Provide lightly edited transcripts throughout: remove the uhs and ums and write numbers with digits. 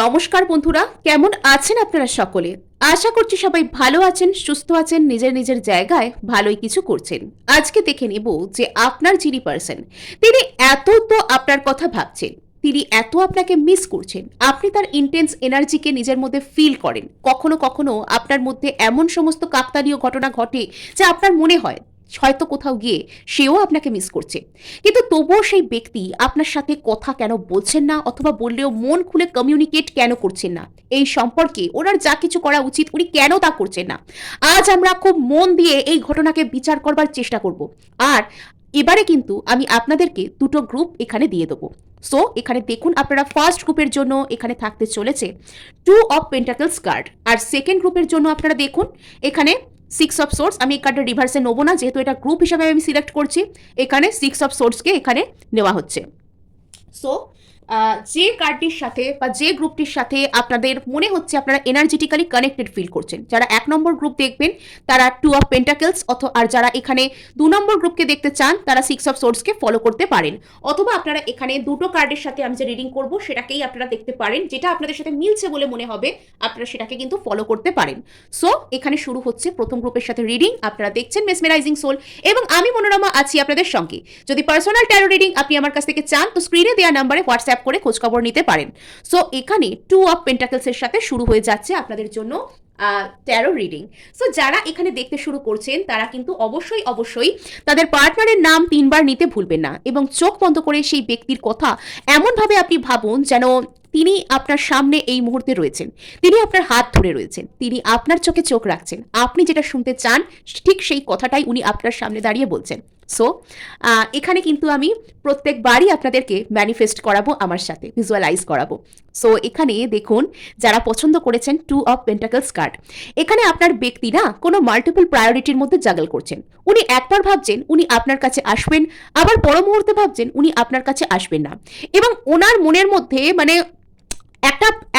নমস্কার বন্ধুরা, কেমন আছেন আপনারা সকলে? আশা করছি সবাই ভালো আছেন, সুস্থ আছেন, নিজের নিজের জায়গায় ভালোই কিছু করছেন। আজকে দেখে নিব যে আপনার যিনি পার্সন, তিনি এত তো আপনার কথা ভাবছেন, তিনি এত আপনাকে মিস করছেন, আপনি তার ইন্টেন্স এনার্জিকে নিজের মধ্যে ফিল করেন। কখনো কখনো আপনার মধ্যে এমন সমস্ত কাকতালীয় ঘটনা ঘটে যে আপনার মনে হয় হয়তো কোথাও গিয়ে সেও আপনাকে মিস করছে, কিন্তু তবুও সেই ব্যক্তি আপনার সাথে কথা কেন বলছেন না, অথবা বললেও মন খুলে কমিউনিকেট কেন করছেন না, এই সম্পর্কে ওনার যা কিছু করা উচিত উনি কেন তা করছেন না। আজ আমরা খুব মন দিয়ে এই ঘটনাকে বিচার করবার চেষ্টা করব। আর এবারে কিন্তু আমি আপনাদেরকে দুটো গ্রুপ এখানে দিয়ে দেবো। সো এখানে দেখুন, আপনারা ফার্স্ট গ্রুপের জন্য এখানে থাকতে চলেছে 2 অফ পেন্টাকলস কার্ড, আর সেকেন্ড গ্রুপের জন্য আপনারা দেখুন এখানে 6 অফ সোর্স। আমি এই কার্ডটা রিভার্সে নেবো না, যেহেতু এটা গ্রুপ হিসাবে আমি সিলেক্ট করছি। এখানে 6 অফ সোর্সকে এখানে নেওয়া হচ্ছে। সো যে কার্ডটির সাথে বা যে গ্রুপটির সাথে আপনাদের মনে হচ্ছে আপনারা এনার্জেটিক্যালি কানেক্টেড ফিল করছেন, যারা 1 নম্বর গ্রুপ দেখবেন তারা 2 অফ পেন্টাকলস, আর যারা এখানে 2 নম্বর গ্রুপকে দেখতে চান তারা 6 অফ সোর্সকে ফলো করতে পারেন। অথবা আপনারা এখানে দুটো কার্ডের সাথে আমি যে রিডিং করব সেটাকেই আপনারা দেখতে পারেন, যেটা আপনাদের সাথে মিলছে বলে মনে হবে আপনারা সেটাকে কিন্তু ফলো করতে পারেন। সো এখানে শুরু হচ্ছে প্রথম গ্রুপের সাথে রিডিং। আপনারা দেখছেন মেসমেরাইজিং সোল এবং আমি মনোরমা আছি আপনাদের সঙ্গে। যদি পার্সোনাল ট্যারো রিডিং আপনি আমার কাছ থেকে চান তো স্ক্রিনে দেওয়া নাম্বারে হোয়াটসঅ্যাপ করে খোঁজখবর নিতে পারেন। সো এখানে 2 অফ পেন্টাকলস এর সাথে শুরু হয়ে যাচ্ছে আপনাদের জন্য ট্যারো রিডিং। সো যারা এখানে দেখতে শুরু করছেন তারা কিন্তু অবশ্যই তাদের পার্টনারের নাম 3 বার নিতে ভুলবেন না, এবং চোখ বন্ধ করে সেই ব্যক্তির কথা এমনভাবে আপনি ভাবুন যেন তিনি আপনার সামনে এই মুহূর্তে রয়েছেন, তিনি আপনার হাত ধরে রয়েছেন, তিনি আপনার চোখে চোখ রাখছেন, আপনি যেটা শুনতে চান ঠিক সেই কথাটাই উনি আপনার সামনে দাঁড়িয়ে বলছেন। সো এখানে কিন্তু আমি প্রত্যেকবারই আপনাদেরকে ম্যানিফেস্ট করাবো, আমার সাথে ভিজুয়ালাইজ করাবো। সো এখানে দেখুন, যারা পছন্দ করেছেন 2 অফ পেন্টাকলস কার্ড, এখানে আপনার ব্যক্তি না কোনো মাল্টিপল প্রায়োরিটির মধ্যে জাগল করছেন। উনি একবার ভাবছেন উনি আপনার কাছে আসবেন, আবার পর মুহূর্তে ভাবছেন উনি আপনার কাছে আসবেন না, এবং ওনার মনের মধ্যে মানে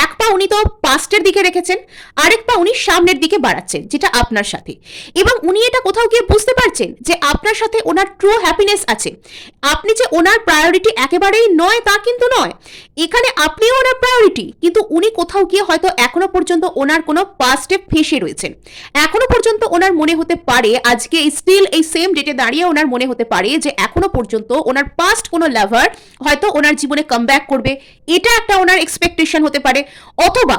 এক পা উনি তো পাস্টের দিকে রেখেছেন, আরেক পা উনি সামনের দিকে বাড়াচ্ছেন, যেটা আপনার সাথে। এবং উনি এটা কোথাও গিয়ে বুঝতে পারছেন যে আপনার সাথে ওনার ট্রু হ্যাপিনেস আছে। আপনি যে ওনার প্রায়োরিটি একেবারেই নয় তা কিন্তু নয়, এখানে আপনিও ওনার প্রায়োরিটি, কিন্তু উনি কোথাও গিয়ে হয়তো এখনো পর্যন্ত ওনার কোনো পাস্টে ফেসে রয়েছেন। এখনো পর্যন্ত ওনার মনে হতে পারে, আজকে স্টিল এই সেম ডেটে দাঁড়িয়ে ওনার মনে হতে পারে যে এখনো পর্যন্ত ওনার পাস্ট কোনো লাভার হয়তো ওনার জীবনে কামব্যাক করবে, এটা একটা ওনার এক্সপেকটেশন হতে পারে। অথবা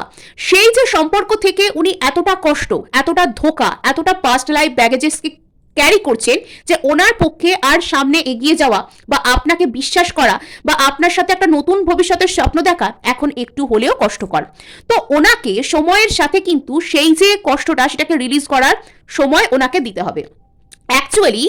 সেই যে সম্পর্ক থেকে উনি এতটা কষ্ট, এতটা ধোকা, এতটা পাস্ট লাইফ ব্যাগেজেসকে ক্যারি করছেন যে ওনার পক্ষে আর সামনে এগিয়ে যাওয়া বা আপনাকে বিশ্বাস করা বা আপনার সাথে একটা নতুন ভবিষ্যতের স্বপ্ন দেখা এখন একটু হলেও কষ্টকর। তো ওনাকে সময়ের সাথে কিন্তু সেই যে কষ্টটা সেটাকে রিলিজ করার সময় ওনাকে দিতে হবে। অ্যাকচুয়ালি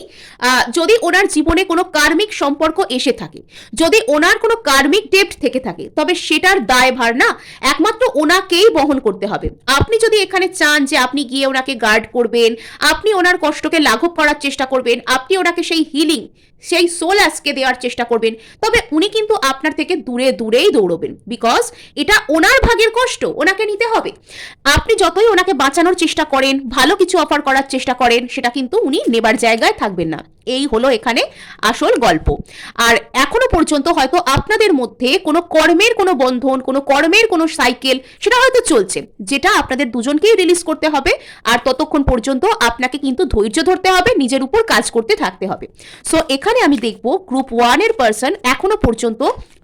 যদি ওনার জীবনে কোনো কার্মিক সম্পর্ক এসে থাকে, যদি ওনার কোনো কার্মিক ডেপ্ট থেকে থাকে, তবে সেটার দায়ভার না একমাত্র ওনাকেই বহন করতে হবে। আপনি যদি এখানে চান যে আপনি গিয়ে ওনাকে গার্ড করবেন, আপনি ওনার কষ্টকে লাঘব করার চেষ্টা করবেন, আপনি ওনাকে সেই হিলিং, সেই সোল আজকে দেওয়ার চেষ্টা করবেন, তবে উনি কিন্তু আপনার থেকে দূরেই দৌড়বেন, বিকজ এটা ওনার ভাগের কষ্ট, ওনাকে নিতে হবে। আপনি যতই ওনাকে বাঁচানোর চেষ্টা করেন, ভালো কিছু অফার করার চেষ্টা করেন, সেটা কিন্তু উনি নেবার জায়গায় থাকবেন না। এই হলো এখানে আসল গল্প। আর এখনো পর্যন্ত হয়তো আপনাদের মধ্যে কোনো কর্মের কোনো বন্ধন, কোনো কর্মের কোনো সাইকেল সেটা হয়তো চলছে, যেটা আপনাদের দুজনকেই রিলিজ করতে হবে। আর ততক্ষণ পর্যন্ত আপনাকে কিন্তু ধৈর্য ধরতে হবে, নিজের উপর কাজ করতে থাকতে হবে। সো এখানে আমি দেখব গ্রুপ 1 এর পার্সন এখনো পর্যন্ত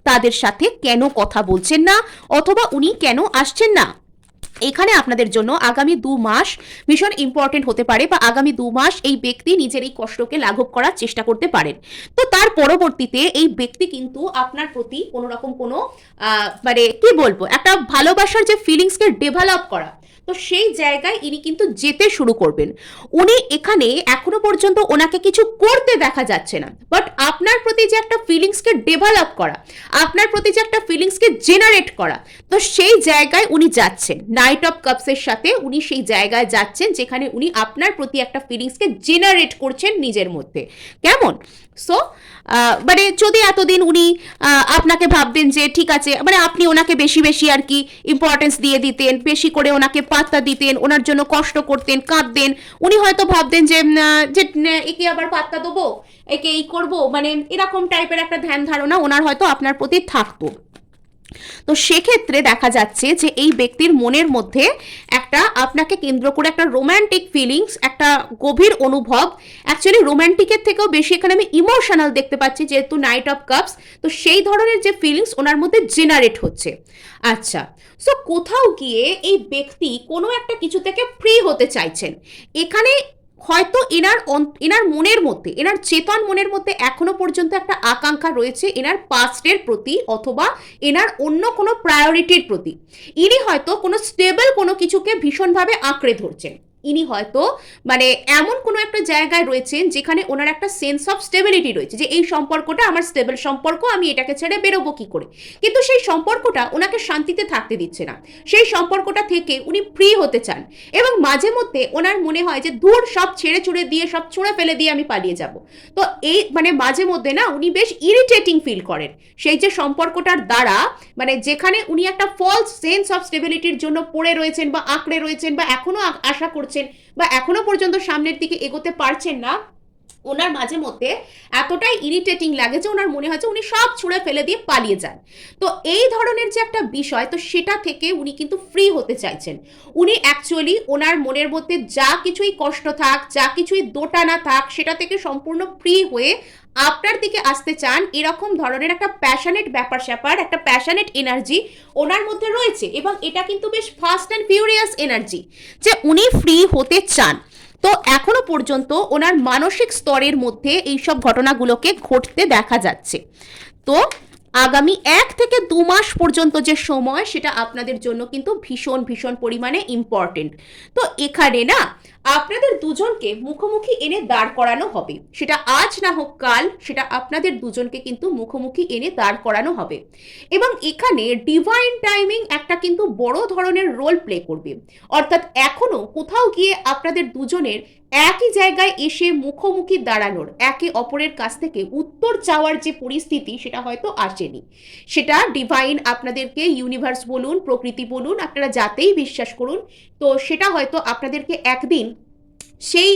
তাদের সাথে কেন কথা বলছেন না, অথবা উনি কেন আসছেন না। এখানে আপনাদের জন্য আগামী 2 মাস ভীষণ ইম্পর্টেন্ট হতে পারে, বা আগামী 2 মাস এই ব্যক্তি নিজের এই কষ্টকে লাঘব করার চেষ্টা করতে পারেন। তো তার পরবর্তীতে এই ব্যক্তি কিন্তু আপনার প্রতি কোনো রকম কোনো মানে কি বলবো, একটা ভালোবাসার যে ফিলিংসকে ডেভেলপ করা, তো সেই জায়গায় ইনি কিন্তু যেতে শুরু করবেন। উনি এখানে এখনো পর্যন্ত ওনাকে কিছু করতে দেখা যাচ্ছে না, বাট আপনার প্রতি যে একটা ফিলিংসকে ডেভেলপ করা, আপনার প্রতি যে একটা ফিলিংসকে জেনারেট করা, তো সেই জায়গায় উনি যাচ্ছেন। নাইট অফ কাপসের সাথে উনি সেই জায়গায় যাচ্ছেন যেখানে উনি আপনার প্রতি একটা ফিলিংসকে জেনারেট করছেন নিজের মধ্যে। কেমন? সো মানে যদি এতদিন উনি আপনাকে ভাবতেন যে ঠিক আছে, মানে আপনি ওনাকে বেশি বেশি আর কি ইম্পর্টেন্স দিয়ে দিতেন, বেশি করে ওনাকে পাত্তা দিতেন, ওনার জন্য কষ্ট করতেন, কাঁদতেন, উনি হয়তো ভাবতেন যে একে আবার পাত্তা দেবো, একে এই করবো, মানে এরকম টাইপের একটা ধ্যান ধারণা ওনার হয়তো আপনার প্রতি থাকতো। তো সেক্ষেত্রে দেখা যাচ্ছে যে এই ব্যক্তির মনের মধ্যে একটা আপনাকে কেন্দ্র করে একটা রোম্যান্টিক ফিলিংস, একটা গভীর অনুভব, অ্যাকচুয়ালি রোম্যান্টিকের থেকেও বেশি এখানে আমি ইমোশনাল দেখতে পাচ্ছি, যেহেতু নাইট অফ কাপস, তো সেই ধরনের যে ফিলিংস ওনার মধ্যে জেনারেট হচ্ছে। আচ্ছা, সো কোথাও গিয়ে এই ব্যক্তি কোনো একটা কিছু থেকে ফ্রি হতে চাইছেন। এখানে হয়তো এনার মনের মধ্যে, এনার চেতন মনের মধ্যে এখনো পর্যন্ত একটা আকাঙ্ক্ষা রয়েছে এনার পাস্টের প্রতি, অথবা এনার অন্য কোনো প্রায়োরিটির প্রতি। ইনি হয়তো কোনো স্টেবল কোনো কিছুকে ভীষণভাবে আঁকড়ে ধরছেন। ইনি হয়তো মানে এমন কোনো একটা জায়গায় রয়েছেন যেখানে ওনার একটা সেন্স অফ স্টেবিলিটি রয়েছে, যে এই সম্পর্কটা আমার স্টেবল সম্পর্ক, আমি এটাকে ছেড়ে বেরোবো কি করে। কিন্তু সেই সম্পর্কটা ওনাকে শান্তিতে থাকতে দিচ্ছে না। সেই সম্পর্কটা থেকে উনি ফ্রি হতে চান, এবং মাঝে মধ্যে ওনার মনে হয় যে দূর সব ছেড়ে ছুড়ে দিয়ে, সব ছুঁড়ে ফেলে দিয়ে আমি পালিয়ে যাব। তো এই মানে মাঝে মধ্যে না উনি বেশ ইরিটেটিং ফিল করেন সেই যে সম্পর্কটার দ্বারা, মানে যেখানে উনি একটা ফলস সেন্স অফ স্টেবিলিটির জন্য পড়ে রয়েছেন বা আঁকড়ে রয়েছেন, বা এখনো আশা করছেন, বা এখনো পর্যন্ত সামনের দিকে এগোতে পারছেন না। ওনার মাঝে মধ্যে এতটাই ইরিটেটিং লাগে যে ওনার মনে হয় যে উনি সব ছুঁড়ে ফেলে দিয়ে পালিয়ে যান। তো এই ধরনের যে একটা বিষয়, তো সেটা থেকে উনি কিন্তু ফ্রি হতে চাইছেন। উনি অ্যাকচুয়ালি ওনার মনের মধ্যে যা কিছুই কষ্ট থাক, যা কিছুই দোটানা থাক, সেটা থেকে সম্পূর্ণ ফ্রি হয়ে আপনার দিকে আসতে চান। এরকম ধরনের একটা প্যাশনেট ব্যাপার স্যাপার, একটা প্যাশনেট এনার্জি ওনার মধ্যে রয়েছে, এবং এটা কিন্তু বেশ ফাস্ট অ্যান্ড ফিউরিয়াস এনার্জি, যে উনি ফ্রি হতে চান। তো এখনো পর্যন্ত ওনার মানসিক স্তরের মধ্যে এইসব ঘটনাগুলোকে ঘটতে দেখা যাচ্ছে। তো আগামী 1 থেকে 2 মাস পর্যন্ত যে সময়, সেটা আপনাদের জন্য কিন্তু ভীষণ ভীষণ পরিমাণে ইম্পর্টেন্ট। তো এখানে না আপনাদের দুজনকে মুখোমুখি এনে দাঁড় করানো হবে, সেটা আজ না হোক কাল, সেটা আপনাদের দুজনকে কিন্তু মুখোমুখি এনে দাঁড় করানো হবে। এবং এখানে ডিভাইন টাইমিং একটা কিন্তু বড় ধরনের রোল প্লে করবে। অর্থাৎ এখনো কোথাও গিয়ে আপনাদের দুজনের একই জায়গায় এসে মুখোমুখি দাঁড়ানোর, একে অপরের কাছ থেকে উত্তর চাওয়ার যে পরিস্থিতি, সেটা হয়তো আসেনি। সেটা ডিভাইন আপনাদেরকে, ইউনিভার্স বলুন, প্রকৃতি বলুন, আপনারা যাতেই বিশ্বাস করুন, তো সেটা হয়তো আপনাদেরকে একদিন সেই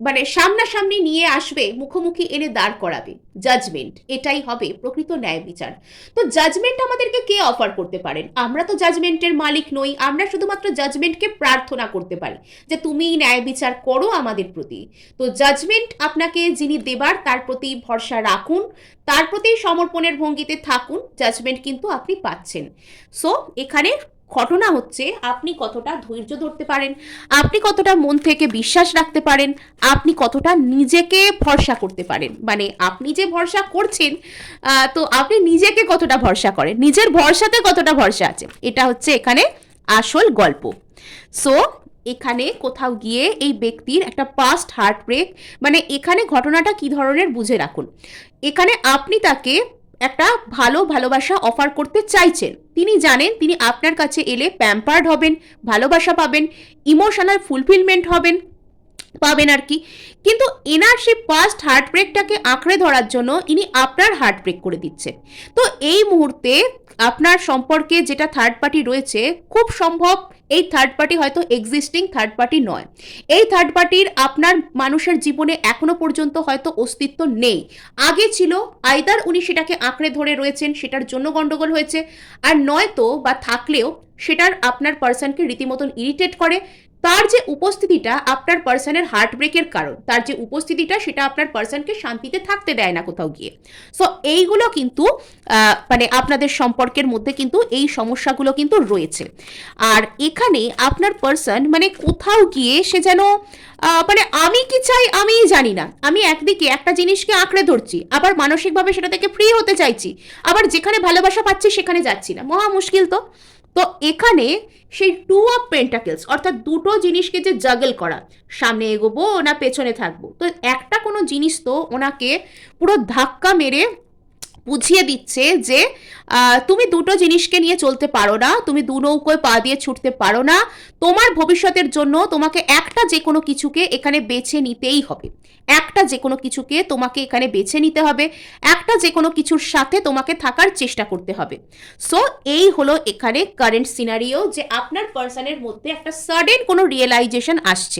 মানে সামনাসামনি নিয়ে আসবে, মুখোমুখি এনে দাঁড় করাবে। জাজমেন্ট, এটাই হবে প্রকৃত ন্যায় বিচার। তো জাজমেন্ট আমাদেরকে কে অফার করতে পারেন? আমরা তো জাজমেন্টের মালিক নই, আমরা শুধুমাত্র জাজমেন্টকে প্রার্থনা করতে পারি যে তুমি ন্যায় বিচার করো আমাদের প্রতি। তো জাজমেন্ট আপনাকে যিনি দেবার, তার প্রতি ভরসা রাখুন, তার প্রতি সমর্পণের ভঙ্গিতে থাকুন, জাজমেন্ট কিন্তু আপনি পাচ্ছেন। সো এখানে ঘটনা হচ্ছে আপনি কতটা ধৈর্য ধরতে পারেন, আপনি কতটা মন থেকে বিশ্বাস রাখতে পারেন, আপনি কতটা নিজেকে ভরসা করতে পারেন। মানে আপনি যে ভরসা করছেন, তো আপনি নিজেকে কতটা ভরসা করেন, নিজের ভরসাতে কতটা ভরসা আছে, এটা হচ্ছে এখানে আসল গল্প। সো এখানে কোথাও গিয়ে এই ব্যক্তির একটা পাস্ট হার্ট ব্রেক, মানে এখানে ঘটনাটা কি ধরনের বুঝে রাখুন। এখানে আপনি তাকে একটা ভালোবাসা অফার করতে চাইছেন। তিনি জানেন তিনি আপনার কাছে এলে প্যাম্পার্ড হবেন, ভালোবাসা পাবেন, ইমোশনাল ফুলফিলমেন্ট পাবেন আর কি। কিন্তু এনার সেই পাস্ট হার্ট ব্রেকটাকে আঁকড়ে ধরার জন্য ইনি আপনার হার্ট ব্রেক করে দিচ্ছেন। তো এই মুহূর্তে আপনার সম্পর্কে যেটা থার্ড পার্টি রয়েছে, খুব সম্ভব এই থার্ড পার্টি হয়তো এক্সিস্টিং থার্ড পার্টি নয়। এই থার্ড পার্টির আপনার মানুষের জীবনে এখনো পর্যন্ত হয়তো অস্তিত্ব নেই, আগে ছিল। আইদার উনি সেটাকে আঁকড়ে ধরে রয়েছেন, সেটার জন্য গন্ডগোল হয়েছে, আর নয়তো বা থাকলেও সেটার আপনার পার্সনকে রীতিমতন ইরিটেট করে। তার যে উপস্থিতিটা আপনার পার্সনের হার্ট ব্রেকের কারণ, তার যে উপস্থিতিটা সেটা আপনার পার্সনকে শান্তিতে থাকতে দেয় না কোথাও গিয়ে। সো এইগুলো কিন্তু মানে আপনাদের সম্পর্কের মধ্যে কিন্তু এই সমস্যাগুলো কিন্তু রয়েছে। আর এখানে আপনার পার্সন মানে কোথাও গিয়ে সে যেন মানে আমি কি চাই আমি জানি না, আমি একদিকে একটা জিনিসকে আঁকড়ে ধরছি, আবার মানসিকভাবে সেটা থেকে ফ্রি হতে চাইছি, আবার যেখানে ভালোবাসা পাচ্ছি সেখানে যাচ্ছি না, মহা মুশকিল। তো তো এখানে সেই 2 অফ পেন্টাকেলস, অর্থাৎ দুটো জিনিসকে যে জাগল করা, সামনে এগোবো না পেছনে থাকবো, তো একটা কোনো জিনিস তো ওনাকে পুরো ধাক্কা মেরে বুঝিয়ে দিচ্ছে যে তুমি দুটো জিনিসকে নিয়ে চলতে পারো না, তুমি দু নৌকোয় পা দিয়ে ছুটতে পারো না। তোমার ভবিষ্যতের জন্য তোমাকে একটা যে কোনো কিছুকে এখানে বেছে নিতেই হবে, একটা যে কোনো কিছুকে তোমাকে এখানে বেছে নিতে হবে, একটা যে কোনো কিছুর সাথে তোমাকে থাকার চেষ্টা করতে হবে। সো এই হলো এখানে কারেন্ট সিনারিও, যে আপনার পার্সনের মধ্যে একটা সাডেন কোনো রিয়েলাইজেশন আসছে।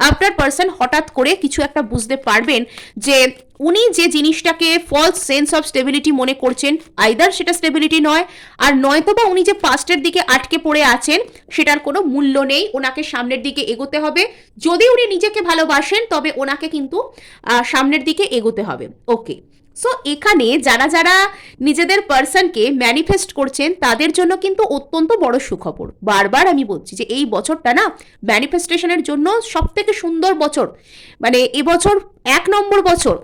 আপনার পার্সন হঠাৎ করে কিছু একটা বুঝতে পারবেন যে উনি যে জিনিসটাকে ফলস সেন্স অফ স্টেবিলিটি মনে করছেন, আইদার সেটা স্টেবিলিটি কম্প্যাটেবিলিটি নয়, আর নয়তো বা উনি যে পাস্টের দিকে আটকে পড়ে আছেন সেটার কোনো মূল্য নেই, ওনাকে সামনের দিকে এগোতে হবে। যদি উনি নিজেকে ভালোবাসেন তবে ওনাকে কিন্তু সামনের দিকে এগোতে হবে। ওকে, সো এখানে যারা যারা নিজেদের পার্সনকে ম্যানিফেস্ট করছেন তাদের জন্য কিন্তু অত্যন্ত বড় সুখবর। বারবার আমি বলছি যে এই বছরটা না ম্যানিফেস্টেশনের জন্য সব থেকে সুন্দর বছর, মানে এবছর 1 নম্বর বছর।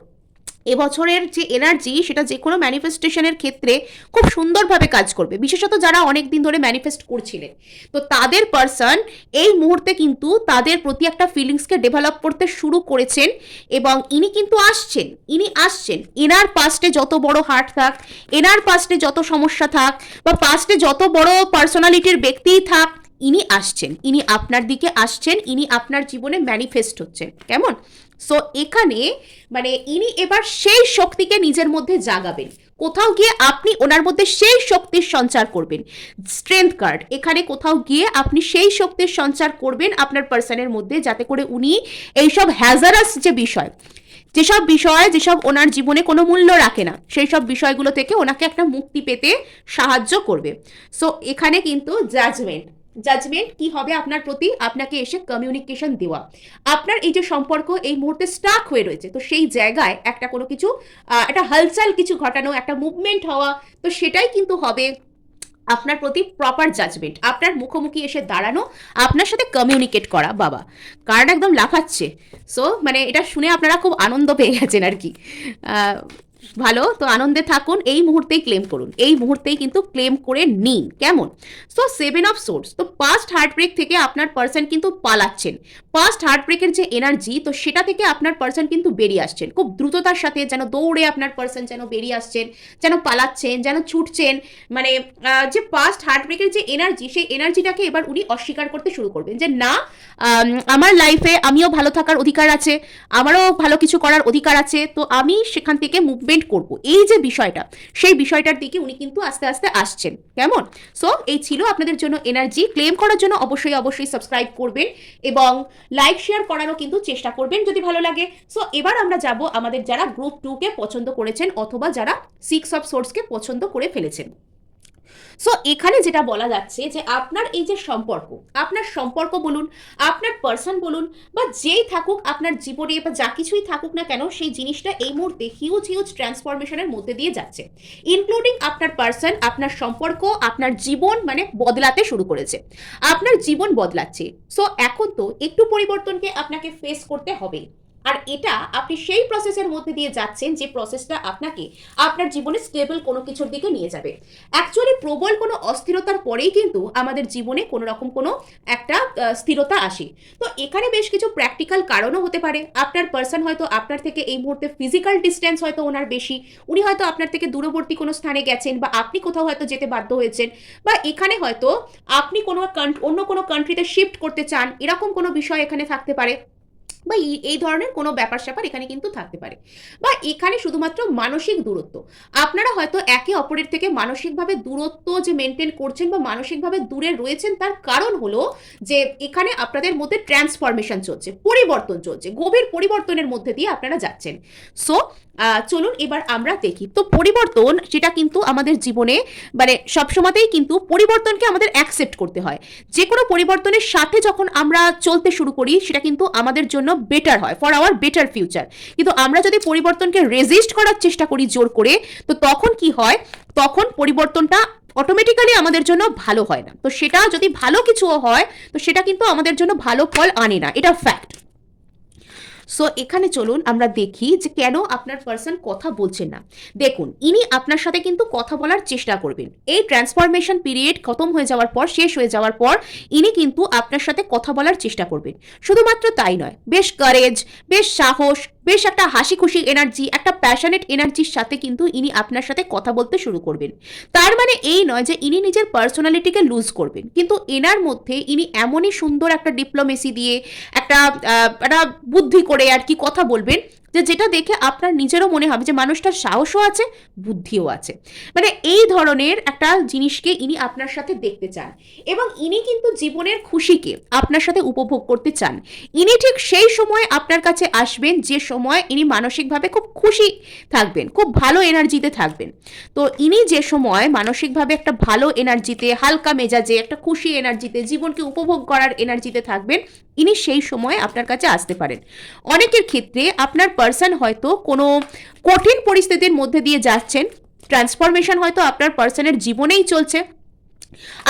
এবছরের যে এনার্জি সেটা যে কোনো ম্যানিফেস্টেশনের ক্ষেত্রে খুব সুন্দরভাবে কাজ করবে, বিশেষত যারা অনেক দিন ধরে ম্যানিফেস্ট করছিলেন। তো তাদের পার্সন এই মুহূর্তে কিন্তু তাদের প্রতি একটা ফিলিংসকে ডেভেলপ করতে শুরু করেছেন, এবং ইনি কিন্তু আসছেন। এনার পাস্টে যত বড় হার্ট থাক, এনার পাস্টে যত সমস্যা থাক, বা পাস্টে যত বড় পার্সোনালিটির ব্যক্তিই থাক, ইনি আসছেন, ইনি আপনার দিকে আসছেন, ইনি আপনার জীবনে ম্যানিফেস্ট হচ্ছেন। কেমন? সো এখানে মানে ইনি এবার সেই শক্তিকে নিজের মধ্যে জাগাবেন, কোথাও গিয়ে আপনি ওনার মধ্যে সেই শক্তির সঞ্চার করবেন। স্ট্রেংথ কার্ড, এখানে কোথাও গিয়ে আপনি সেই শক্তির সঞ্চার করবেন আপনার পার্সনের মধ্যে, যাতে করে উনি এইসব হ্যাজারাস যে বিষয় যেসব ওনার জীবনে কোনো মূল্য রাখে না, সেই সব বিষয়গুলো থেকে ওনাকে একটা মুক্তি পেতে সাহায্য করবে। সো এখানে কিন্তু জাজমেন্ট কি হবে আপনার প্রতি, আপনাকে এসে কমিউনিকেশন দেওয়া। আপনার এই যে সম্পর্ক এই মুহূর্তে স্টাক হয়ে রয়েছে, তো সেই জায়গায় একটা কোনো কিছু একটা হালচাল কিছু ঘটানো, একটা মুভমেন্ট হওয়া, তো সেটাই কিন্তু হবে আপনার প্রতি প্রপার জাজমেন্ট। আপনার মুখোমুখি এসে দাঁড়ানো, আপনার সাথে কমিউনিকেট করা। বাবা, কার্ড একদম লাফাচ্ছে। সো মানে এটা শুনে আপনারা খুব আনন্দ পেয়ে গেছেন আর কি। ভালো, তো আনন্দে থাকুন, এই মুহূর্তেই ক্লেম করুন, এই মুহূর্তেই কিন্তু ক্লেম করে নিন। কেমন? সো 7 অফ সোর্স, তো পাস্ট হার্টব্রেক থেকে আপনার পার্সন কিন্তু পালাচ্ছেন। পাস্ট হার্টব্রেকের যে এনার্জি, তো সেটা থেকে আপনার পার্সন কিন্তু বেরিয়ে আসছেন খুব দ্রুততার সাথে, যেন দৌড়ে আপনার পার্সন যেন বেরিয়ে আসছেন, যেন পালাচ্ছেন, যেন ছুটছেন। মানে যে পাস্ট হার্টব্রেকের যে এনার্জি, সেই এনার্জিটাকে এবার উনি অস্বীকার করতে শুরু করবেন, যে না, আমার লাইফে আমিও ভালো থাকার অধিকার আছে, আমারও ভালো কিছু করার অধিকার আছে, তো আমি সেখান থেকে মুভমেন্ট করব। এই যে বিষয়টা, সেই বিষয়টার দিকে উনি কিন্তু আস্তে আস্তে আসছেন। কেমন? সো এই ছিল আপনাদের জন্য এনার্জি। ক্লেম করার জন্য অবশ্যই সাবস্ক্রাইব করবেন এবং লাইক শেয়ার করারও কিন্তু চেষ্টা করবেন যদি ভালো লাগে। সো এবার আমরা যাব আমাদের যারা গ্রুপ 2 কে পছন্দ করেছেন, অথবা যারা 6 অফ সোর্সকে পছন্দ করে ফেলেছেন। সো এখানে যেটা বলা যাচ্ছে যে আপনার এই যে আপনার সম্পর্ক বলুন, আপনার পার্সন বলুন, বা যেই থাকুক আপনার জীবনে, বা যা কিছুই থাকুক না কেন, সেই জিনিসটা এই মুহূর্তে হিউজ ট্রান্সফরমেশনের মধ্যে দিয়ে যাচ্ছে। ইনক্লুডিং আপনার পার্সন, আপনার সম্পর্ক, আপনার জীবন মানে বদলাতে শুরু করেছে, আপনার জীবন বদলাচ্ছে। সো এখন তো একটু পরিবর্তনকে আপনাকে ফেস করতে হবে, আর এটা আপনি সেই প্রসেসের মধ্যে দিয়ে যাচ্ছেন যে প্রসেসটা আপনাকে আপনার জীবনে স্টেবল কোনো কিছুর দিকে নিয়ে যাবে। অ্যাকচুয়ালি প্রবল কোনো অস্থিরতার পরেই কিন্তু আমাদের জীবনে কোনো রকম কোনো একটা স্থিরতা আসে। তো এখানে বেশ কিছু প্র্যাকটিক্যাল কারণও হতে পারে। আপনার পার্সন হয়তো আপনার থেকে এই মুহূর্তে ফিজিক্যাল ডিস্টেন্স হয়তো ওনার বেশি, উনি হয়তো আপনার থেকে দূরবর্তী কোনো স্থানে গেছেন, বা আপনি কোথাও হয়তো যেতে বাধ্য হয়েছেন, বা এখানে হয়তো আপনি কোনো অন্য কোনো কান্ট্রিতে শিফট করতে চান, এরকম কোনো বিষয় এখানে থাকতে পারে, বা এই ধরনের কোনো ব্যাপার স্যাপার এখানে কিন্তু থাকতে পারে। বা এখানে শুধুমাত্র মানসিক দূরত্ব, আপনারা হয়তো একে অপরের থেকে মানসিকভাবে দূরত্ব যে মেনটেন করছেন বা মানসিকভাবে দূরে রয়েছেন, তার কারণ হলো যে এখানে আপনাদের মধ্যে ট্রান্সফরমেশন চলছে, পরিবর্তন চলছে, গভীর পরিবর্তনের মধ্যে দিয়ে আপনারা যাচ্ছেন। সো চলুন এবার আমরা দেখি। তো পরিবর্তন সেটা কিন্তু আমাদের জীবনে মানে সবসময়তেই কিন্তু পরিবর্তনকে আমাদের অ্যাকসেপ্ট করতে হয়। যে কোনো পরিবর্তনের সাথে যখন আমরা চলতে শুরু করি, সেটা কিন্তু আমাদের জন্য বেটার হয়, ফর আওয়ার বেটার ফিউচার। কিন্তু আমরা যদি পরিবর্তনকে রেজিস্ট করার চেষ্টা করি জোর করে, তো তখন কি হয়, তখন পরিবর্তনটা অটোমেটিক্যালি আমাদের জন্য ভালো হয় না। তো সেটা যদি ভালো কিছুও হয়, তো সেটা কিন্তু আমাদের জন্য ভালো ফল আনে না, এটা ফ্যাক্ট। সো এখানে চলুন আমরা দেখি যে কেন আপনার পার্সন কথা বলছেন না। দেখুন, ইনি আপনার সাথে কিন্তু কথা বলার চেষ্টা করবেন। এই ট্রান্সফরমেশন পিরিয়ড খতম হয়ে যাওয়ার পর, শেষ হয়ে যাওয়ার পর, ইনি কিন্তু আপনার সাথে কথা বলার চেষ্টা করবেন। শুধুমাত্র তাই নয়, বেশ কারেজ, বেশ সাহস, বেশ একটা হাসি খুশি এনার্জি, একটা প্যাশনেট এনার্জির সাথে কিন্তু ইনি আপনার সাথে কথা বলতে শুরু করবেন। তার মানে এই নয় যে ইনি নিজের পার্সোনালিটিকে লুজ করবেন, কিন্তু এনার মধ্যে ইনি এমনই সুন্দর একটা ডিপ্লোমেসি দিয়ে, একটা বুদ্ধি করে আর কি কথা বলবেন, যে যেটা দেখে আপনার নিজেরও মনে হবে যে মানুষটার সাহসও আছে, বুদ্ধিও আছে। মানে এই ধরনের একটা জিনিসকে ইনি আপনার সাথে দেখতে চান, এবং ইনি কিন্তু জীবনের খুশিকে আপনার সাথে উপভোগ করতে চান। ইনি ঠিক সেই সময় আপনার কাছে আসবেন যে সময় ইনি মানসিকভাবে খুব খুশি থাকবেন, খুব ভালো এনার্জিতে থাকবেন। তো ইনি যে সময় মানসিকভাবে একটা ভালো এনার্জিতে, হালকা মেজাজে, একটা খুশি এনার্জিতে, জীবনকে উপভোগ করার এনার্জিতে থাকবেন, ইনি সেই সময় আপনার কাছে আসতে পারেন। অনেকের ক্ষেত্রে আপনার পার্সন হয়তো কোনো কঠিন পরিস্থিতির মধ্যে দিয়ে যাচ্ছেন, ট্রান্সফরমেশন হয়তো আপনার পার্সনের জীবনেই চলছে,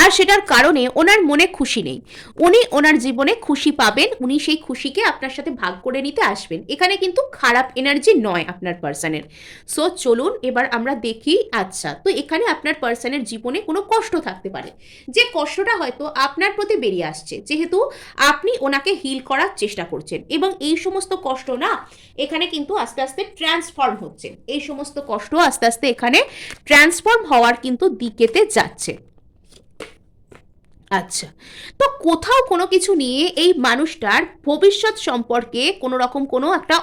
আর সেটার কারণে ওনার মনে খুশি নেই। উনি ওনার জীবনে খুশি পাবেন, উনি সেই খুশিকে আপনার সাথে ভাগ করে নিতে আসবেন। এখানে কিন্তু খারাপ এনার্জি নয় আপনার পার্সনের। সো চলুন এবার আমরা দেখি। আচ্ছা, তো এখানে আপনার পার্সনের জীবনে কোনো কষ্ট থাকতে পারে, যে কষ্টটা হয়তো আপনার প্রতি বেরিয়ে আসছে, যেহেতু আপনি ওনাকে হিল করার চেষ্টা করছেন, এবং এই সমস্ত কষ্ট না এখানে কিন্তু আস্তে আস্তে ট্রান্সফর্ম হচ্ছে। এই সমস্ত কষ্ট আস্তে আস্তে এখানে ট্রান্সফর্ম হওয়ার কিন্তু দিকেতে যাচ্ছে। আচ্ছা, তো কোথাও কোনো কিছু নিয়ে এই মানুষটার ভবিষ্যৎ সম্পর্কে কোনো রকম কোনো একটা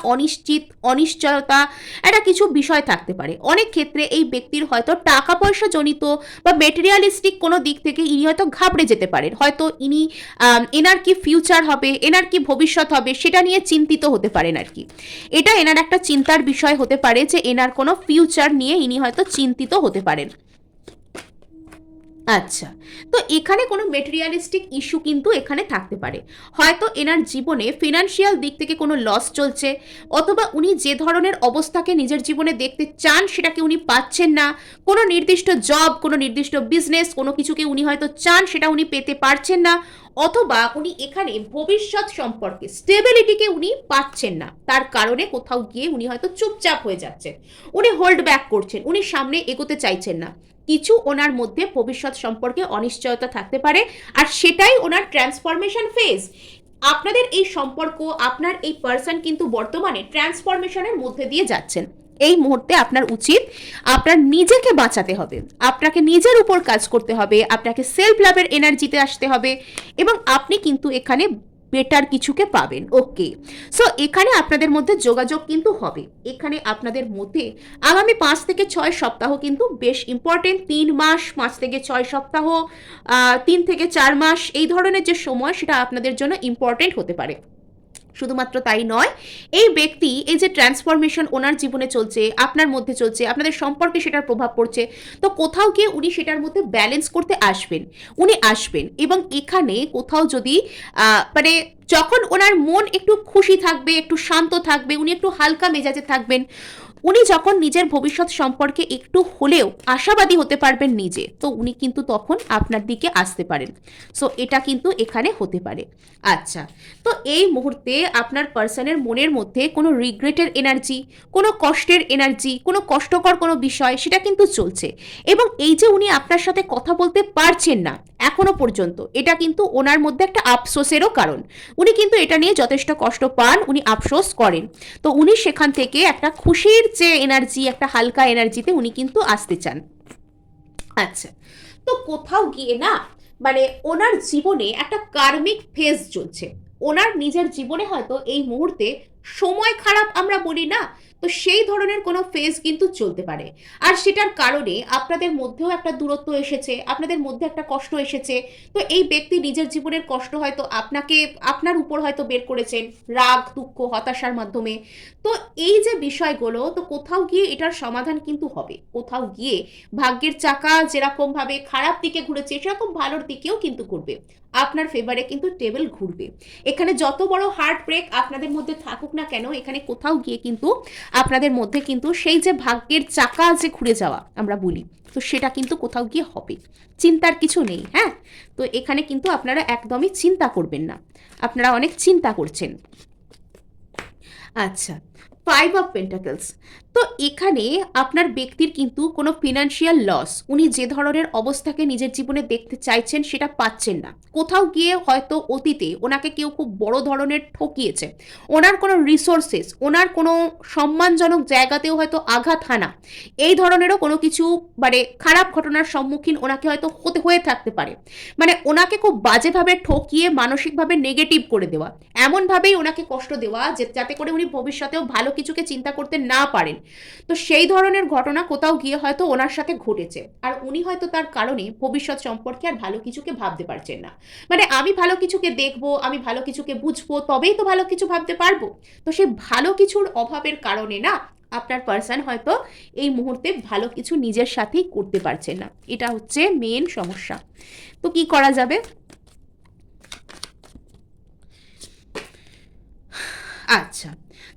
অনিশ্চয়তা, একটা কিছু বিষয় থাকতে পারে। অনেক ক্ষেত্রে এই ব্যক্তির হয়তো টাকা পয়সা জনিত বা মেটেরিয়ালিস্টিক কোনো দিক থেকে ইনি হয়তো ঘাবড়ে যেতে পারেন। হয়তো ইনি এনার কি ফিউচার হবে, এনার কি ভবিষ্যৎ হবে, সেটা নিয়ে চিন্তিত হতে পারেন আর কি। এটা এনার একটা চিন্তার বিষয় হতে পারে যে এনার কোনো ফিউচার নিয়ে ইনি হয়তো চিন্তিত হতে পারেন। আচ্ছা, তো এখানে কোনো মেটেরিয়ালিস্টিক ইস্যু কিন্তু এখানে থাকতে পারে। হয়তো এনার জীবনে ফিনান্সিয়াল দিক থেকে কোনো লস চলছে, অথবা উনি যে ধরনের অবস্থাকে নিজের জীবনে দেখতে চান সেটাকে উনি পাচ্ছেন না। কোনো নির্দিষ্ট জব, কোনো নির্দিষ্ট বিজনেস, কোনো কিছুকে উনি হয়তো চান, সেটা উনি পেতে পারছেন না। অথবা উনি এখানে ভবিষ্যৎ সম্পর্কে স্টেবিলিটিকে উনি পাচ্ছেন না, তার কারণে কোথাও গিয়ে উনি হয়তো চুপচাপ হয়ে যাচ্ছেন, উনি হোল্ড ব্যাক করছেন, উনি সামনে এগোতে চাইছেন না। কিছু ওনার মধ্যে ভবিষ্যৎ সম্পর্কে অনিশ্চয়তা থাকতে পারে, আর সেটাই ওনার ট্রান্সফরমেশন ফেজ। আপনাদের এই সম্পর্ক, আপনার এই পার্সন কিন্তু বর্তমানে ট্রান্সফরমেশনের মধ্যে দিয়ে যাচ্ছেন। এই মুহূর্তে আপনার উচিত আপনার নিজেকে বাঁচাতে হবে, আপনাকে নিজের উপর কাজ করতে হবে, আপনাকে সেলফ লাভের এনার্জিতে আসতে হবে, এবং আপনি কিন্তু এখানে বেটার কিছুকে পাবেন। ওকে, সো এখানে আপনাদের মধ্যে যোগাযোগ কিন্তু হবে। এখানে আপনাদের মধ্যে আগামী 5 থেকে 6 সপ্তাহ কিন্তু বেশ ইম্পর্টেন্ট। 3 মাস, 5 থেকে 6 সপ্তাহ, 3 থেকে 4 মাস, এই ধরনের যে সময়, সেটা আপনাদের জন্য ইম্পর্টেন্ট হতে পারে। শুধুমাত্র তাই নয়, এই ব্যক্তি, এই যে ট্রান্সফরমেশন ওনার জীবনে চলছে, আপনার মধ্যে চলছে, আপনাদের সম্পর্কে সেটার প্রভাব পড়ছে, তো কোথাও গিয়ে উনি সেটার মধ্যে ব্যালেন্স করতে আসবেন, উনি আসবেন। এবং এখানে কোথাও যদি মানে যখন ওনার মন একটু খুশি থাকবে, একটু শান্ত থাকবে, উনি একটু হালকা মেজাজে থাকবেন, উনি যখন নিজের ভবিষ্যৎ সম্পর্কে একটু হলেও আশাবাদী হতে পারবেন নিজে, তো উনি কিন্তু তখন আপনার দিকে আসতে পারেন। সো এটা কিন্তু এখানে হতে পারে। আচ্ছা, তো এই মুহূর্তে আপনার পার্সনের মনের মধ্যে কোনো রিগ্রেটের এনার্জি, কোনো কষ্টের এনার্জি, কোনো কষ্টকর কোনো বিষয়, সেটা কিন্তু চলছে। এবং এই যে উনি আপনার সাথে কথা বলতে পারছেন না এখনো পর্যন্ত, এটা কিন্তু ওনার মধ্যে একটা আফসোসেরও কারণ। উনি কিন্তু এটা নিয়ে যথেষ্ট কষ্ট পান, উনি আফসোস করেন। তো উনি সেখান থেকে একটা খুশির যে এনার্জি, একটা হালকা এনার্জিতে উনি কিন্তু আসতে চান। আচ্ছা, তো কোথাও গিয়ে না মানে ওনার জীবনে একটা কার্মিক ফেজ চলছে। ওনার নিজের জীবনে হয়তো এই মুহূর্তে সময় খারাপ আমরা বলি না, তো সেই ধরনের কোনো ফেজ কিন্তু চলতে পারে। আর সেটার কারণে আপনাদের মধ্যেও একটা দূরত্ব এসেছে, আপনাদের মধ্যে একটা কষ্ট এসেছে। তো এই ব্যক্তি নিজের জীবনের কষ্ট হয়তো আপনার উপর হয়তো বের করেছেন, রাগ, দুঃখ, হতাশার মাধ্যমে। তো এই যে বিষয়গুলো, তো কোথাও গিয়ে এটার সমাধান কিন্তু হবে। কোথাও গিয়ে ভাগ্যের চাকা যেরকম ভাবে খারাপ দিকে ঘুরেছে, সেরকম ভালোর দিকেও কিন্তু ঘুরবে, আপনার ফেভারে কিন্তু টেবিল ঘুরবে। এখানে যত বড় হার্ট ব্রেক আপনাদের মধ্যে থাকুক না কেন, এখানে কোথাও গিয়ে কিন্তু আপনাদের মধ্যে কিন্তু সেই যে ভাগ্যের চাকা যে ঘুরে যাওয়া আমরা বলি, তো সেটা কিন্তু কোথাও গিয়ে হবে। চিন্তার কিছু নেই। হ্যাঁ, তো এখানে কিন্তু আপনারা একদমই চিন্তা করবেন না, আপনারা অনেক চিন্তা করছেন। আচ্ছা, 5 অফ পেন্টাকলস। তো এখানে আপনার ব্যক্তির কিন্তু কোনো ফিনান্সিয়াল লস, উনি যে ধরনের অবস্থাকে নিজের জীবনে দেখতে চাইছেন সেটা পাচ্ছেন না। কোথাও গিয়ে হয়তো অতীতে ওনাকে কেউ খুব বড় ধরনের ঠকিয়েছে, ওনার কোনো রিসোর্সেস, ওনার কোনো সম্মানজনক জায়গাতেও হয়তো আঘাত হানা, এই ধরনেরও কোনো কিছু মানে খারাপ ঘটনার সম্মুখীন ওনাকে হয়তো হয়ে থাকতে পারে। মানে ওনাকে খুব বাজেভাবে ঠকিয়ে মানসিকভাবে নেগেটিভ করে দেওয়া, এমনভাবেই ওনাকে কষ্ট দেওয়া যে যাতে করে উনি ভবিষ্যতেও ভালো ভালো কিছুকে চিন্তা করতে না পারেন, তো সেই ধরনের ঘটনা কোথাও গিয়ে হয়তো ওনার সাথে ঘটেছে, আর উনি হয়তো তার কারণে ভবিষ্যৎ সম্পর্কে আর ভালো কিছুকে ভাবতে পারছেন না। মানে আমি ভালো কিছুকে দেখবো, আমি ভালো কিছুকে বুঝবো, তবেই তো ভালো কিছু ভাবতে পারবো। তো সেই ভালো কিছুর অভাবের কারণে না আপনার পার্সন হয়তো এই মুহূর্তে ভালো কিছু নিজের সাথেই করতে পারছেন না। এটা হচ্ছে মেন সমস্যা। তো কি করা যাবে? আচ্ছা,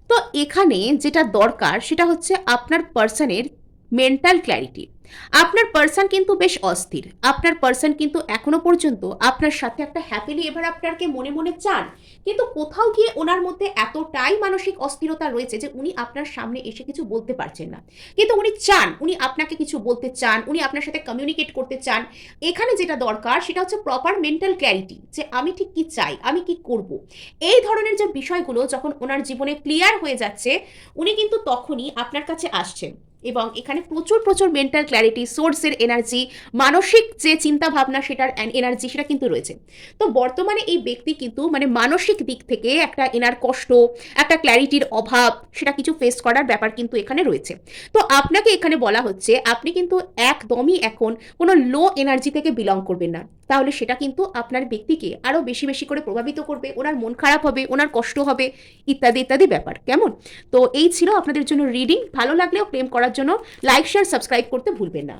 তো এখানে যেটা দরকার সেটা হচ্ছে আপনার পার্সনের মেন্টাল ক্ল্যারিটি। আপনার পার্সন কিন্তু বেশ অস্থির, আপনার পার্সন কিন্তু এখনো পর্যন্ত আপনার সাথে একটা হ্যাপিলি এভার আফটারকে মনে মনে চান, কিন্তু কোথাও গিয়ে ওনার মধ্যে এতটাই মানসিক অস্থিরতা রয়েছে যে উনি আপনার সামনে এসে কিছু বলতে পারছেন না, কিন্তু উনি চান, উনি আপনাকে কিছু বলতে চান, উনি আপনার সাথে কমিউনিকেট করতে চান। এখানে যেটা দরকার সেটা হচ্ছে প্রপার মেন্টাল ক্ল্যারিটি, যে আমি ঠিক কি চাই, আমি কি করব। এই ধরনের যে বিষয়গুলো যখন ওনার জীবনে ক্লিয়ার হয়ে যাচ্ছে, উনি কিন্তু তখনই আপনার কাছে আসছেন। এবং এখানে প্রচুর প্রচুর মেন্টাল ক্ল্যারিটি, সোর্সের এনার্জি, মানসিক যে চিন্তা ভাবনা সেটার এনার্জি সেটা কিন্তু রয়েছে। তো বর্তমানে এই ব্যক্তি কিন্তু মানে মানসিক দিক থেকে একটা এনার কষ্ট, একটা ক্ল্যারিটির অভাব, সেটা কিছু ফেস করার ব্যাপার কিন্তু এখানে রয়েছে। তো আপনাকে এখানে বলা হচ্ছে আপনি কিন্তু একদমই এখন কোনো লো এনার্জি থেকে বিলং করবেন না, তাহলে সেটা কিন্তু আপনার ব্যক্তিকে আরও বেশি বেশি করে প্রভাবিত করবে, ওনার মন খারাপ হবে, ওনার কষ্ট হবে, ইত্যাদি ইত্যাদি ব্যাপার। কেমন? তো এই ছিল আপনাদের জন্য রিডিং। ভালো লাগলেও ক্লেম করার জন্য লাইক শেয়ার সাবস্ক্রাইব করতে ভুলবেন না।